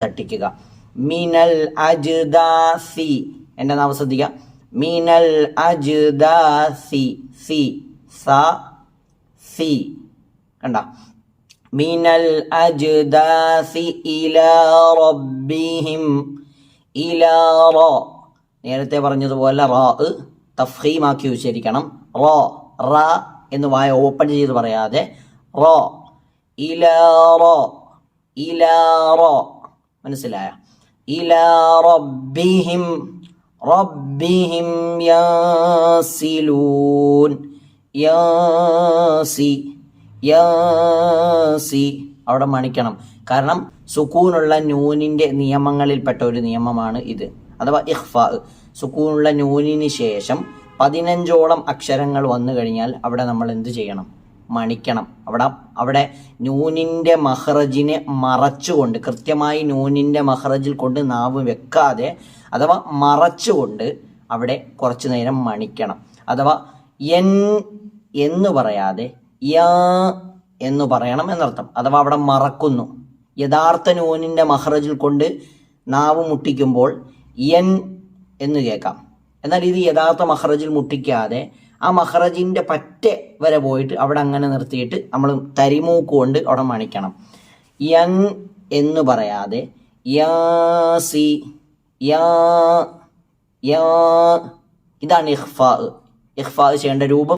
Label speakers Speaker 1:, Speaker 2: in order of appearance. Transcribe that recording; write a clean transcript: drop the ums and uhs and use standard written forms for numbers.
Speaker 1: തട്ടിക്കുക. മിനൽ അജ്ദാസി, എൻ്റെ നാവ് ശ്രദ്ധിക്കുക. മിനൽ അജ്ദാസി, സി സ സി, കണ്ട. മിനൽ അജ്ദാസി ഇലാ റബ്ബിഹിം, ഇലാ റ, നേരത്തെ പറഞ്ഞതുപോലെ റാ തഫ്ഖീമാക്കി ഉച്ചരിക്കണം. റോ, റ എന്ന് വായ ഓപ്പൺ ചെയ്ത് പറയാതെ റോ, ഇലാ റോ, ഇലാ റോ, മനസ്സിലായ? ഇലാ റബ്ബിഹിം, റബ്ബിഹിം യാസിലൂൻ, യാസി, യാസി, അവിടെ മണിക്കണം. കാരണം സുക്കൂനുള്ള നൂനിന്റെ നിയമങ്ങളിൽപ്പെട്ട ഒരു നിയമമാണ് ഇത്, അഥവാ ഇഖ്ഫാ. സുക്കൂനുള്ള നൂനിന് ശേഷം 15ഓളം അക്ഷരങ്ങൾ വന്നു കഴിഞ്ഞാൽ അവിടെ നമ്മൾ എന്ത് ചെയ്യണം? മണിക്കണം. അവിടെ നൂനിന്റെ മഖ്റജിനെ മറച്ചുകൊണ്ട്, കൃത്യമായി നൂനിന്റെ മഖ്റജിൽ കൊണ്ട് നാവ് വെക്കാതെ അഥവാ മറച്ചുകൊണ്ട് അവിടെ കുറച്ചു നേരം മണിക്കണം. അഥവാ എൻ എന്ന് പറയാതെ യാ എന്ന് പറയണം എന്നർത്ഥം. അഥവാ അവിടെ മറക്കുന്നു. യഥാർത്ഥ നൂനിന്റെ മഖ്റജിൽ കൊണ്ട് നാവ് മുട്ടിക്കുമ്പോൾ എൻ എന്ന് കേൾക്കാം. എന്നാൽ ഇത് യഥാർത്ഥ മഖ്റജിൽ മുട്ടിക്കാതെ ആ മഖ്റജിന്റെ പറ്റെ വരെ പോയിട്ട് അവിടെ അങ്ങനെ നിർത്തിയിട്ട് നമ്മൾ തരിമൂക്ക് കൊണ്ട് അവിടെ മണിക്കണം. യൻ എന്ന് പറയാതെ യാസി, യാ, യാ, ഇതാണ് ഇഖ്ഫാ. ഇഖ്ഫാ ചെയ്യേണ്ട രൂപം.